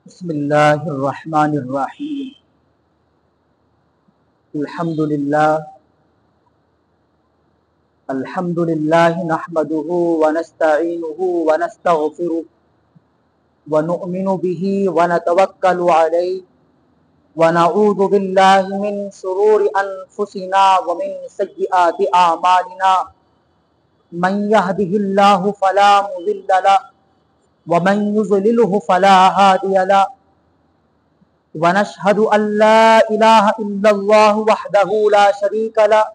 بسم اللہ الرحمن الرحیم الحمد للہ نحمده ونستعینه ونستغفره ونؤمن به ونتوکل علیہ ونعوذ باللہ من شرور انفسنا ومن سیئات اعمالنا من يهده اللہ فلا مضل له ومن يضلله فلا هادي له ونشهد أن لا إله إلا الله وحده لا شريك له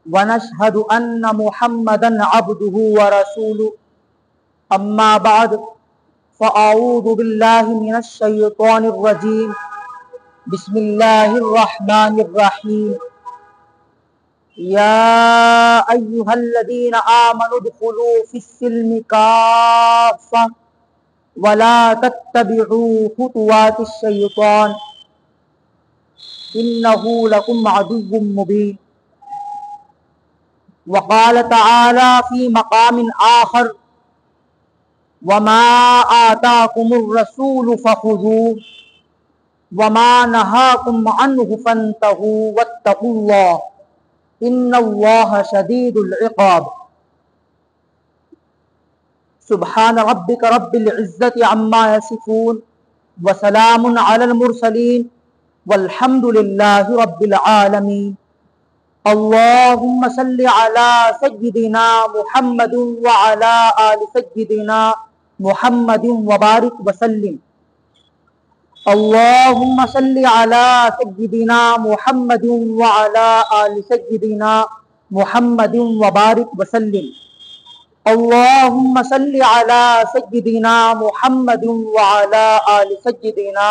ونشهد أن محمدا عبده ورسوله أما بعد فأعوذ بالله من الشيطان الرجيم بسم الله الرحمن الرحيم يا أيها الذين آمنوا ادخلوا في السلم كافة ولا تتبعوا خطوات الشيطان إنه لكم عدو مبين وقال تعالى في مقام آخر وما آتاكم الرسول فخذوه وما نهاكم عنه فانتهوا واتقوا الله ان اللہ شدید العقاب سبحان ربک رب العزت عما یصفون وسلام علی المرسلین والحمد للہ رب العالمین اللہم صل علی سیدنا محمد وعلی آل سیدنا محمد وبارک وسلم اللہم صل علی سیدنا محمد وعلی آل سیدنا محمد وبارک وسلم اللہم صل علی سیدنا محمد وعلی آل سیدنا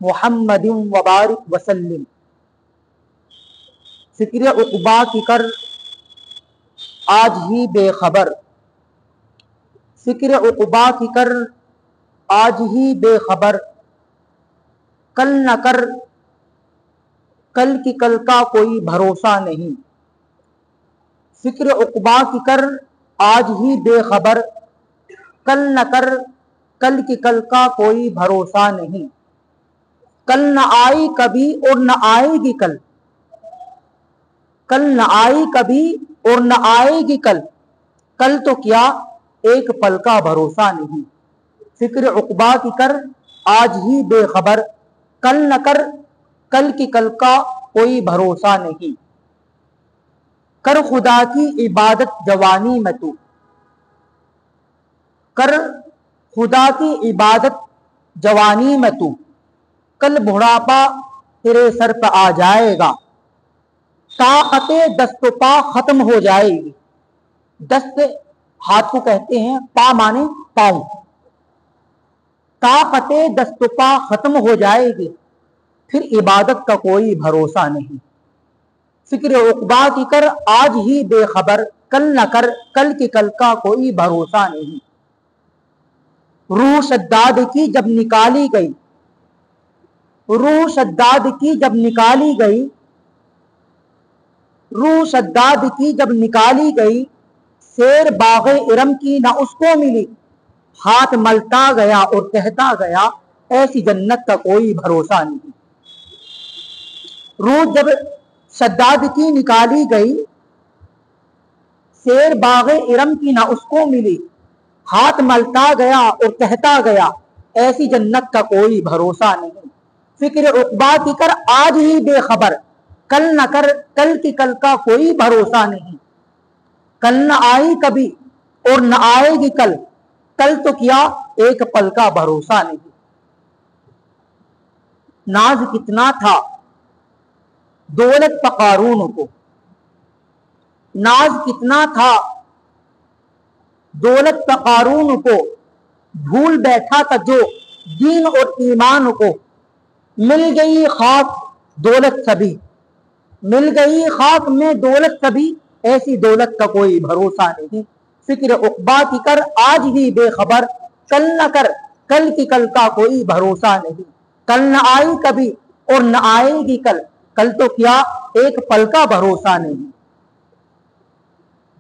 محمد وبارک وسلم فکر عقبہ کی کر آج ہی بے خبر فکر عقبہ کی کر آج ہی بے خبر کل نہ کر کل کی کل کا کوئی بھروسہ نہیں فکر عقبہ کی کر آج ہی بے خبر کل نہ کر کل کی کل کا کوئی بھروسہ نہیں کل نہ آئی کبھی اور نہ آئے گی کل کل نہ آئی کبھی اور نہ آئے گی کل کل تو کیا ایک پل کا بھروسہ نہیں فکر عقبہ کی کر آج ہی بے خبر کل نہ کر کل کی کل کا کوئی بھروسہ نہیں کر خدا کی عبادت جوانی میں تو کر خدا کی عبادت جوانی میں تو کل بڑھاپا تیرے سر پہ آ جائے گا طاقت دست و پا ختم ہو جائے گی دست ہاتھ کو کہتے ہیں پا مانے پاؤں طاقت دست و پا ختم ہو جائے گی پھر عبادت کا کوئی بھروسہ نہیں فکر عقبہ کی کر آج ہی بے خبر کل نہ کر کل کی کل کا کوئی بھروسہ نہیں روح شداد کی جب نکالی گئی روح شداد کی جب نکالی گئی روح شداد کی جب نکالی گئی سیر باغ ارم کی نہ اس کو ملی ہاتھ ملتا گیا اور کہتا گیا ایسی جنت کا کوئی بھروسہ نہیں روح جب شداد کی نکالی گئی سیر باغ ارم کی نہ اس کو ملی ہاتھ ملتا گیا اور کہتا گیا ایسی جنت کا کوئی بھروسہ نہیں فکر عقبہ کی کر آج ہی بے خبر کل نہ کر کل کی کل کا کوئی بھروسہ نہیں کل نہ آئی کبھی اور نہ آئے گی کل کل تو کیا ایک پل کا بھروسہ نہیں ناز کتنا تھا دولت پہ قارون کو ناز کتنا تھا دولت پہ قارون کو بھول بیٹھا تھا جو دین اور ایمان کو مل گئی خاک دولت سبھی مل گئی خاک میں دولت سبھی ایسی دولت کا کوئی بھروسہ نہیں فکر عقبہ کی کر آج ہی بے خبر کل نہ کر کل کی کل کا کوئی بھروسہ نہیں کل نہ آئی کبھی اور نہ آئے گی کل کل تو کیا ایک پل کا بھروسہ نہیں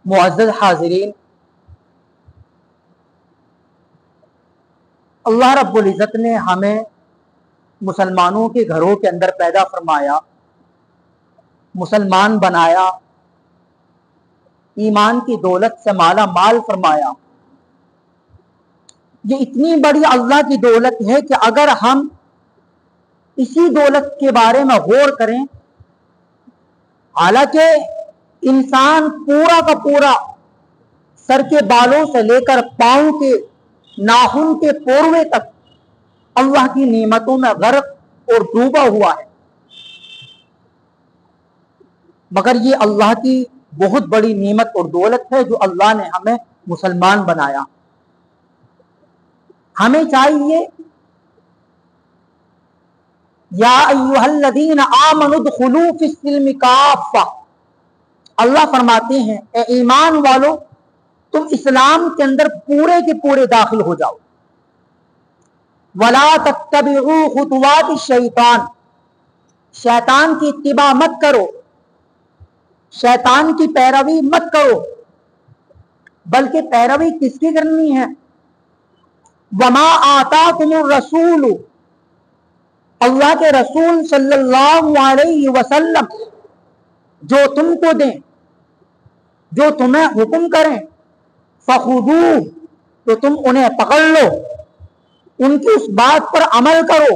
معزز حاضرین اللہ رب العزت نے ہمیں مسلمانوں کے گھروں کے اندر پیدا فرمایا، مسلمان بنایا، ایمان کی دولت سے مالا مال فرمایا. یہ اتنی بڑی اللہ کی دولت ہے کہ اگر ہم اسی دولت کے بارے میں غور کریں، حالانکہ انسان پورا کا پورا سر کے بالوں سے لے کر پاؤں کے ناخن کے پوروے تک اللہ کی نعمتوں میں غرق اور ڈوبا ہوا ہے، مگر یہ اللہ کی بہت بڑی نعمت اور دولت ہے جو اللہ نے ہمیں مسلمان بنایا. ہمیں چاہیے یا ایھا الذین آمنوا ادخلوا فی السلم کافہ، اللہ فرماتے ہیں اے ایمان والو تم اسلام کے اندر پورے کے پورے داخل ہو جاؤ. ولا تتبعوا خطوات الشیطان، شیطان کی اتباع مت کرو، شیطان کی پیروی مت کرو، بلکہ پیروی کس کی کرنی ہے؟ وما آتاکم الرسول، اللہ کے رسول صلی اللہ علیہ وسلم جو تم کو دیں، جو تمہیں حکم کریں، فخذوہ تو تم انہیں پکڑ لو، ان کی اس بات پر عمل کرو.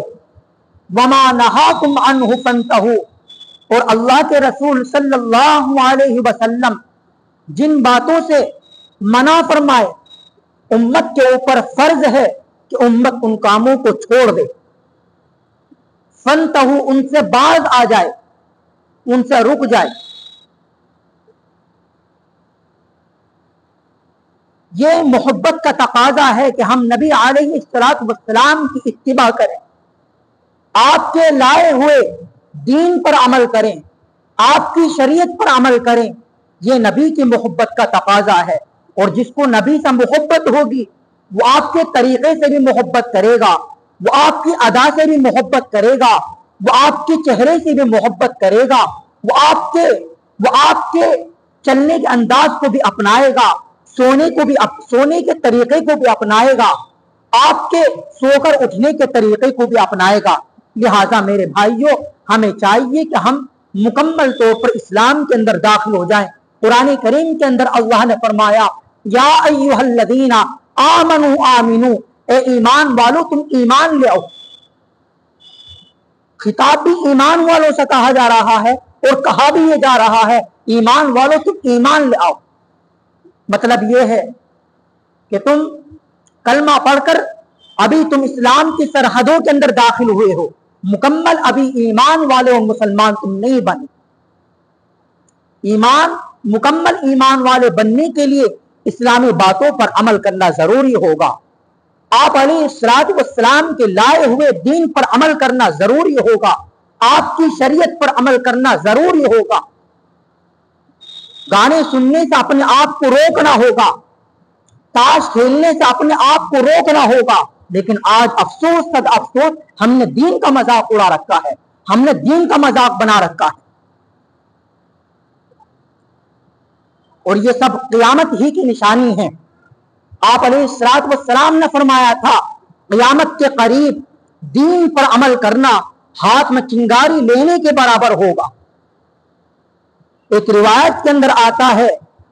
وما نہاکم عنہ فانتہوا، اور اللہ کے رسول صلی اللہ علیہ وسلم جن باتوں سے منع فرمائے امت کے اوپر فرض ہے کہ امت ان کاموں کو چھوڑ دے. فانتہوا، ان سے باز آ جائے، ان سے رک جائے. یہ محبت کا تقاضا ہے کہ ہم نبی علیہ السلام کی اتباع کریں، آپ کے لائے ہوئے دین پر عمل کریں، آپ کی شریعت پر عمل کریں. یہ نبی کی محبت کا تقاضا ہے، اور جس کو نبی سے محبت ہوگی وہ آپ کے طریقے سے بھی محبت کرے گا، وہ آپ کی ادا سے بھی محبت کرے گا، وہ آپ کے چہرے سے بھی محبت کرے گا، وہ آپ کے چلنے کے انداز کو بھی اپنائے گا، سونے کے طریقے کو بھی اپنائے گا، آپ کے سو کر اٹھنے کے طریقے کو بھی اپنائے گا. لہٰذا میرے بھائیوں ہمیں چاہیے کہ ہم مکمل طور پر اسلام کے اندر داخل ہو جائیں. قرآن کریم کے اندر اللہ نے فرمایا یا ایھا الذین آمنوا آمنو، اے ایمان والو تم ایمان لے آؤ. خطاب بھی ایمان والوں سے کہا جا رہا ہے اور کہا بھی یہ جا رہا ہے ایمان والو تم ایمان لے آؤ. مطلب یہ ہے کہ تم کلمہ پڑھ کر ابھی تم اسلام کی سرحدوں کے اندر داخل ہوئے ہو، مکمل ابھی ایمان والے اور مسلمان تم نہیں بنے. مکمل ایمان والے بننے کے لیے اسلامی باتوں پر عمل کرنا ضروری ہوگا. آپ علیہ السلام کے لائے ہوئے دین پر عمل کرنا ضروری ہوگا، آپ کی شریعت پر عمل کرنا ضروری ہوگا. گانے سننے سے اپنے آپ کو روکنا ہوگا، تاش کھیلنے سے اپنے آپ کو روکنا ہوگا. لیکن آج افسوس صد افسوس ہم نے دین کا مذاق اڑا رکھا ہے، ہم نے دین کا مذاق بنا رکھا ہے. اور یہ سب قیامت ہی کی نشانی ہے. آپ علیہ السلام نے فرمایا تھا قیامت کے قریب دین پر عمل کرنا ہاتھ میں چنگاری لینے کے برابر ہوگا. ایک روایت کے اندر آتا ہے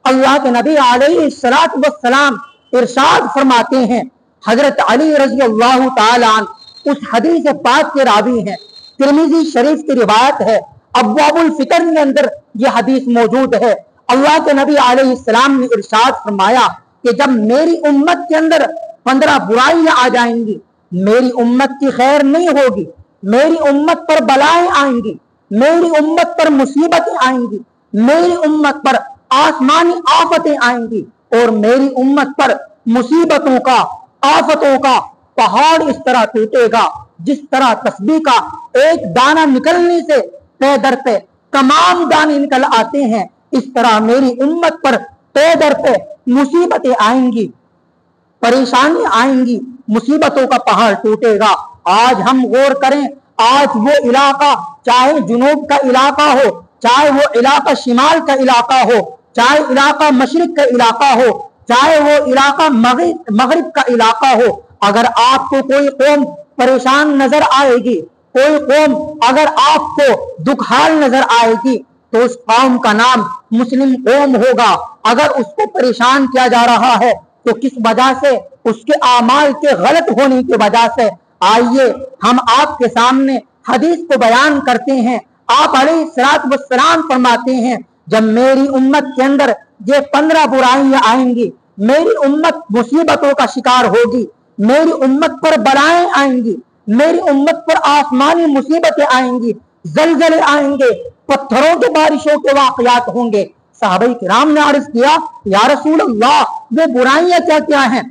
اللہ کے نبی علیہ السلام ارشاد فرماتے ہیں، حضرت علی رضی اللہ تعالی عنہ اس حدیث پاک کے راوی ہیں، ترمذی شریف کی روایت ہے، ابواب الفکر کے اندر یہ حدیث موجود ہے. اللہ کے نبی علیہ السلام نے ارشاد فرمایا کہ جب میری امت کے اندر 15 برائیاں آ جائیں گی، میری امت کی خیر نہیں ہوگی، میری امت پر بلائیں آئیں گی، میری امت پر مصیبتیں آئیں گی، میری امت پر آسمانی آفتیں آئیں گی، اور میری امت پر مصیبتوں کا آفتوں کا پہاڑ اس طرح ٹوٹے گا جس طرح تسبیح کا ایک دانہ نکلنے سے پے در پہ تمام دانے نکل آتے ہیں، اس طرح میری امت پر پے در پہ مصیبتیں آئیں گی، پریشانی آئیں گی، مصیبتوں کا پہاڑ ٹوٹے گا. آج ہم غور کریں، آج وہ علاقہ چاہے جنوب کا علاقہ ہو، چاہے وہ علاقہ شمال کا علاقہ ہو، چاہے علاقہ مشرق کا علاقہ ہو، چاہے وہ علاقہ مغرب کا علاقہ ہو، اگر آپ کو کوئی قوم پریشان نظر آئے گی، کوئی قوم اگر آپ کو دکھال نظر آئے گی تو اس قوم کا نام مسلم قوم ہوگا۔ اگر اس کو پریشان کیا جا رہا ہے تو کس وجہ سے؟ اس کے اعمال کے غلط ہونے کی وجہ سے۔ آئیے ہم آپ کے سامنے حدیث کو بیان کرتے ہیں۔ آپ علیہ الصلوۃ والسلام فرماتے ہیں جب میری امت کے اندر یہ 15 برائیاں آئیں گی، میری امت مصیبتوں کا شکار ہوگی، میری امت پر بلائیں آئیں گی، میری امت پر آسمانی مصیبتیں آئیں گی، زلزلے آئیں گے، پتھروں کے بارشوں کے واقعات ہوں گے۔ صحابہ کرام نے عرض کیا یا رسول اللہ وہ برائیاں کیا کیا ہیں؟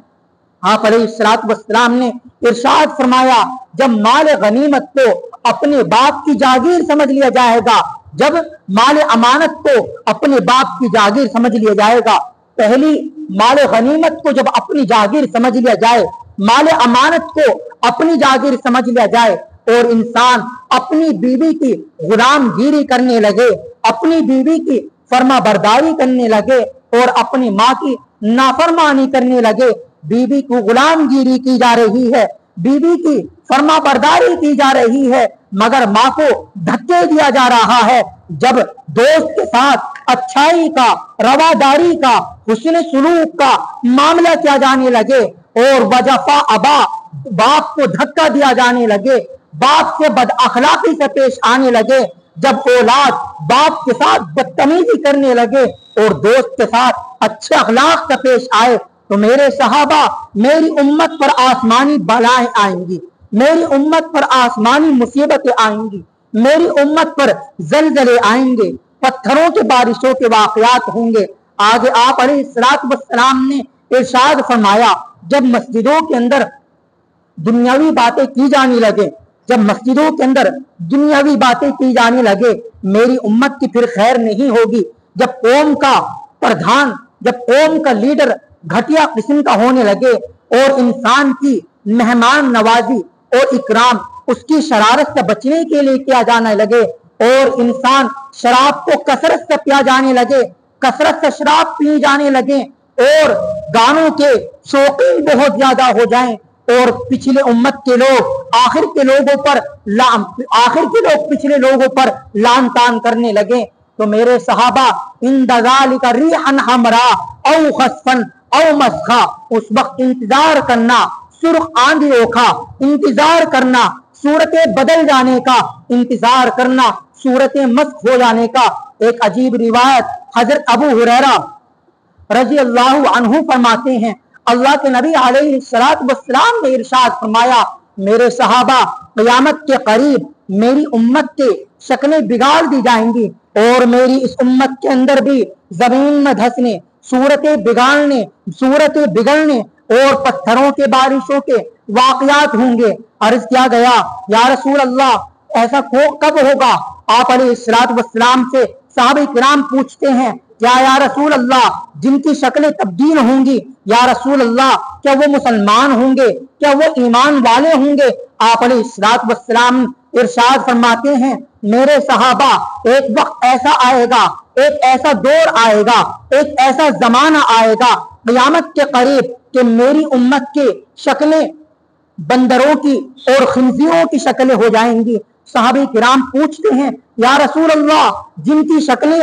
آپ علیہ الصلوۃ والسلام نے ارشاد فرمایا جب مال غنیمت کو اپنے باپ کی جاگیر سمجھ لیا جائے گا، جب مال امانت کو اپنے باپ کی جاگیر سمجھ لیا جائے گا، پہلی مال غنیمت کو جب اپنی جاگیر سمجھ لیا جائے، مال امانت کو اپنی جاگیر سمجھ لیا جائے اور انسان اپنی بیوی کی غلام گیری کرنے لگے، اپنی بیوی کی فرما برداری کرنے لگے اور اپنی ماں کی نافرمانی کرنے لگے، بیوی کو غلام گیری کی جا رہی ہے، بیوی کی فرما برداری کی جا رہی ہے، مگر ماں کو دھکے دیا جا رہا ہے، جب دوست کے ساتھ اچھائی کا، رواداری کا، حسن سلوک کا معاملہ کیا جانے لگے اور وجفا ابا باپ کو دھکا دیا جانے لگے، باپ سے بد اخلاقی سے پیش آنے لگے، جب اولاد باپ کے ساتھ بدتمیزی کرنے لگے اور دوست کے ساتھ اچھے اخلاق سے پیش آئے، تو میرے صحابہ میری امت پر آسمانی بلائیں آئیں گی، میری امت پر آسمانی مصیبتیں آئیں گی، میری امت پر زلزلے آئیں گے، پتھروں کے بارشوں کے واقعات ہوں گے۔ آگے آپ علیہ الصلوۃ والسلام نے ارشاد فرمایا جب مسجدوں کے اندر دنیاوی باتیں کی جانے لگے، جب مسجدوں کے اندر دنیاوی باتیں کی جانے لگے، میری امت کی پھر خیر نہیں ہوگی۔ جب قوم کا پردھان، جب قوم کا لیڈر گھٹیا قسم کا ہونے لگے اور انسان کی مہمان نوازی اور اکرام اس کی شرارت سے بچنے کے لیے کیا جانے لگے اور انسان شراب کو کثرت سے پیا جانے لگے، کثرت سے شراب پی جانے لگے اور گانوں کے شوقین بہت زیادہ ہو جائیں اور پچھلے امت کے لوگ آخر کے لوگ پچھلے لوگوں پر لان تان کرنے لگے، تو میرے صحابہ ان ذالک ریحا حمرا او خسفن او مسخا، اس وقت انتظار کرنا سرخ آندھی اوکھا، انتظار کرنا صورتیں بدل جانے کا، انتظار کرنا صورتیں مسخ ہو جانے کا۔ ایک عجیب روایت حضرت ابو ہریرہ رضی اللہ عنہ فرماتے ہیں اللہ کے نبی علیہ الصلوۃ والسلام نے ارشاد فرمایا میرے صحابہ قیامت کے قریب میری امت کے شکلیں بگاڑ دی جائیں گی اور میری اس امت کے اندر بھی زمین میں دھسنے، صورتیں بگڑنے اور پتھروں کے بارشوں کے واقعات ہوں گے۔ عرض کیا گیا یا رسول اللہ ایسا کب ہوگا؟ آپ علیہ الصلوۃ والسلام سے صحابہ کرام پوچھتے ہیں کیا یا رسول اللہ جن کی شکلیں تبدیل ہوں گی، یا رسول اللہ کیا وہ مسلمان ہوں گے، کیا وہ ایمان والے ہوں گے؟ آپ علیہ الصلوۃ والسلام ارشاد فرماتے ہیں میرے صحابہ ایک وقت ایسا آئے گا، ایک ایسا دور آئے گا، ایک ایسا زمانہ آئے گا قیامت کے قریب کہ میری امت کی شکلیں بندروں کی اور خنزیروں کی شکلیں ہو جائیں گی۔ صحابہ کرام پوچھتے ہیں یا رسول اللہ جن کی شکلیں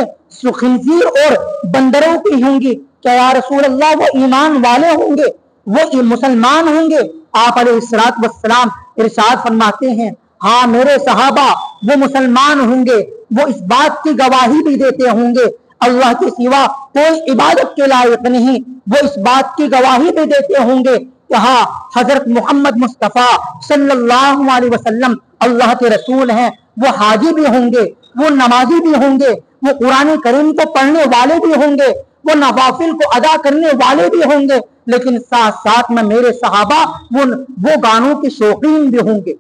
خنزیر اور بندروں کی ہوں گی کیا یا رسول اللہ وہ ایمان والے ہوں گے، وہ مسلمان ہوں گے؟ آپ علیہ الصلوۃ والسلام ارشاد فرماتے ہیں ہاں میرے صحابہ وہ مسلمان ہوں گے، وہ اس بات کی گواہی بھی دیتے ہوں گے اللہ کے سوا کوئی عبادت کے لائق نہیں، وہ اس بات کی گواہی بھی دیتے ہوں گے کہ ہاں حضرت محمد مصطفیٰ صلی اللہ علیہ وسلم اللہ کے رسول ہیں۔ وہ حاجی بھی ہوں گے، وہ نمازی بھی ہوں گے، وہ قرآن کریم کو پڑھنے والے بھی ہوں گے، وہ نوافل کو ادا کرنے والے بھی ہوں گے، لیکن ساتھ ساتھ میں میرے صحابہ وہ گانوں کے شوقین بھی ہوں گے،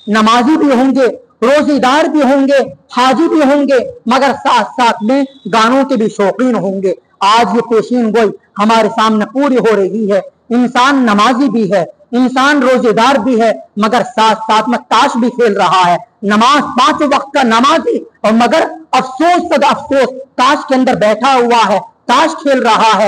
نمازی بھی ہوں گے، روزی دار بھی ہوں گے، حاجی بھی ہوں گے، مگر ساتھ ساتھ میں گانوں کے بھی شوقین ہوں گے۔ آج یہ پیشین گوئی ہمارے سامنے پوری ہو رہی ہے، انسان نمازی بھی ہے، انسان روزے دار بھی ہے، مگر ساتھ ساتھ میں تاش بھی کھیل رہا ہے، نماز 5 وقت کا نمازی اور مگر افسوس صد افسوس تاش کے اندر بیٹھا ہوا ہے، تاش کھیل رہا ہے۔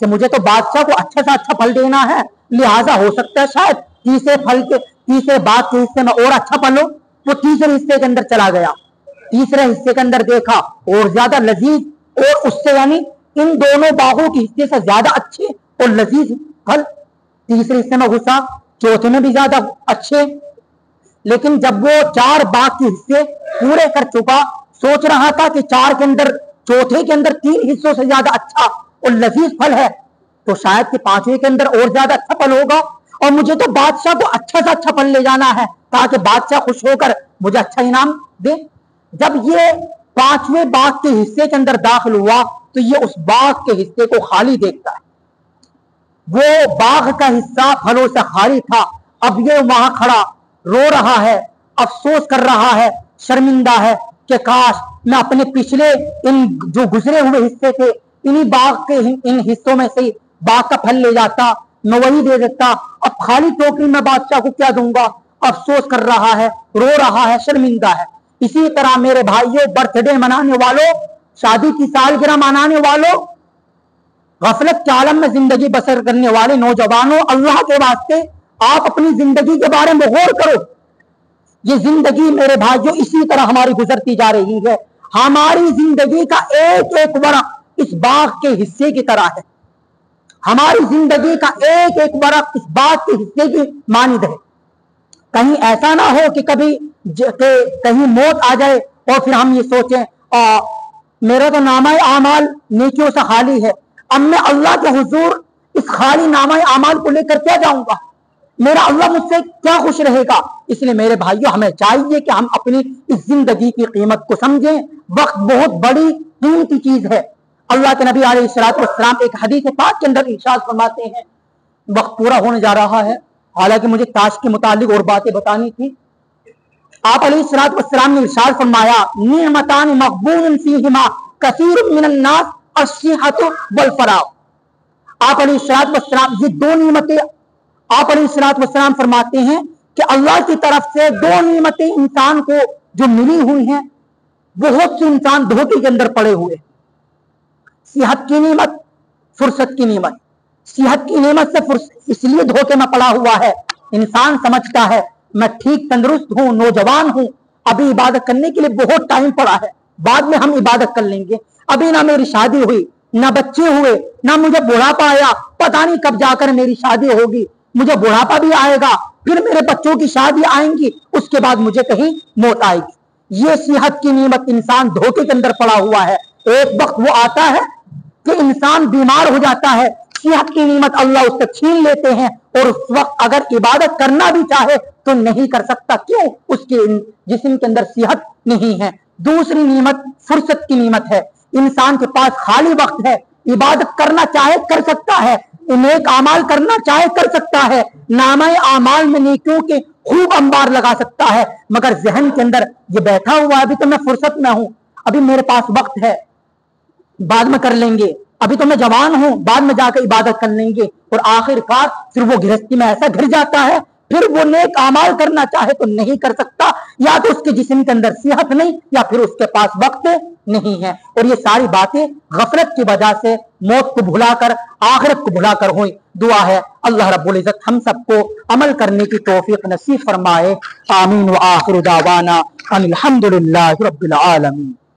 کہ مجھے تو بادشاہ کو اچھا سے اچھا پھل دینا ہے، لہٰذا ہو سکتا ہے شاید تیسرے بات کے حصے میں اور اچھا پھل ہو۔ وہ تیسرے حصے کے اندر چلا گیا، تیسرے حصے کے اندر دیکھا اور زیادہ لذیذ، اور اس سے یعنی ان دونوں باغوں کے حصے سے زیادہ اچھے اور لذیذ پھل۔ تیسرے حصے میں گھسا، چوتھے میں بھی زیادہ اچھے، لیکن جب وہ 4 باغ کے حصے پورے کر چکا، سوچ رہا تھا کہ 4 کے اندر چوتھے کے اندر 3 حصوں سے زیادہ اچھا اور لذیذ پھل ہے، تو شاید کہ 5ویں کے اندر اور زیادہ اچھا پھل ہوگا، اور مجھے تو بادشاہ کو اچھا سے اچھا پھل لے جانا ہے تاکہ بادشاہ خوش ہو کر مجھے اچھا انعام دے۔ جب یہ 5ویں باغ کے حصے کے اندر داخل ہوا تو یہ اس باغ کے حصے کو خالی دیکھتا ہے۔ وہ باغ کا حصہ پھلوں سے خالی تھا، اب یہ وہاں کھڑا رو رہا ہے، افسوس کر رہا ہے، شرمندہ ہے کہ کاش میں اپنے پچھلے ان جو گزرے ہوئے حصے تھے انہی باغ کے ان حصوں میں سے باغ کا پھل لے جاتا، میں وہی دے دیتا، اب خالی ٹوکری میں بادشاہ کو کیا دوں گا۔ افسوس کر رہا ہے، رو رہا ہے، شرمندہ ہے۔ اسی طرح میرے بھائیوں، برتھ ڈے منانے والوں، شادی کی سالگرہ منانے والوں، غفلت کے عالم میں زندگی بسر کرنے والے نوجوانوں، اللہ کے واسطے آپ اپنی زندگی کے بارے میں غور کرو۔ یہ زندگی میرے بھائیوں اسی طرح ہماری گزرتی جا رہی ہے۔ ہماری زندگی کا ایک ایک ورق اس باغ کے حصے کی طرح ہے، ہماری زندگی کا ایک ایک ورق اس باغ کے حصے کی مانند ہے۔ کہیں ایسا نہ ہو کہ کہیں موت آ جائے اور پھر ہم یہ سوچیں میرا تو نامہ اعمال نیکیوں سے خالی ہے، اب میں اللہ کے حضور اس خالی نامہ اعمال کو لے کر کیا جاؤں گا، میرا اللہ مجھ سے کیا خوش رہے گا۔ اس لیے میرے بھائیوں ہمیں چاہیے کہ ہم اپنی اس زندگی کی قیمت کو سمجھیں۔ وقت بہت بڑی قیمتی چیز ہے۔ اللہ کے نبی علیہ الصلوۃ والسلام ایک حدیث پاک کے اندر ارشاد فرماتے ہیں، وقت پورا ہونے جا رہا ہے، حالانکہ مجھے تاش کے متعلق اور باتیں بتانی تھی۔ آپ علیہ الصلوۃ والسلام نے ارشاد فرمایا، نعمتان مغبون فیہما کثیر من الناس الصحۃ والفراغ۔ آپ علیہ الصلوۃ والسلام یہ 2 نعمتیں آپ علیہ الصلوۃ والسلام فرماتے ہیں کہ اللہ کی طرف سے 2 نعمتیں انسان کو جو ملی ہوئی ہیں، بہت سے انسان دھوکے کے اندر پڑے ہوئے، صحت کی نعمت، فرصت کی نعمت۔ صحت کی نعمت سے اس لیے دھوکے میں پڑا ہوا ہے، انسان سمجھتا ہے میں ٹھیک تندرست ہوں، نوجوان ہوں، ابھی عبادت کرنے کے لیے بہت ٹائم پڑا ہے، بعد میں ہم عبادت کر لیں گے، ابھی نہ میری شادی ہوئی، نہ بچے ہوئے، نہ مجھے بڑھاپا آیا، پتہ نہیں کب جا کر میری شادی ہوگی، مجھے بڑھاپا بھی آئے گا، پھر میرے بچوں کی شادی آئیں گی، اس کے بعد مجھے کہیں موت آئے گی۔ یہ صحت کی نعمت انسان دھوکے کے اندر پڑا ہوا ہے۔ ایک وقت وہ آتا ہے کہ انسان بیمار ہو جاتا ہے، صحت کی نعمت اللہ اس سے چھین لیتے ہیں، اور اس وقت اگر عبادت کرنا بھی چاہے تو نہیں کر سکتا، کیوں؟ اس کے جسم کے اندر صحت نہیں ہے۔ دوسری نعمت فرصت کی نعمت ہے، انسان کے پاس خالی وقت ہے، عبادت کرنا چاہے کر سکتا ہے، نیک اعمال کرنا چاہے کر سکتا ہے، نامہ اعمال میں نیکیوں کے خوب انبار لگا سکتا ہے، مگر ذہن کے اندر یہ بیٹھا ہوا ہے ابھی تو میں فرصت میں ہوں، ابھی میرے پاس وقت ہے، بعد میں کر لیں گے، ابھی تو میں جوان ہوں، بعد میں جا کے عبادت کر لیں گے، اور آخر کار پھر وہ گرہستی میں ایسا گر جاتا ہے، پھر وہ نیک اعمال کرنا چاہے تو نہیں کر سکتا، یا تو اس کے جسم کے اندر صحت نہیں، یا پھر اس کے پاس وقت نہیں ہے۔ اور یہ ساری باتیں غفلت کی وجہ سے موت کو بھلا کر، آخرت کو بھلا کر ہوئی۔ دعا ہے اللہ رب العزت ہم سب کو عمل کرنے کی توفیق نصیب فرمائے۔ آمین۔ وآخر دعوانا ان الحمد للہ رب العالمین۔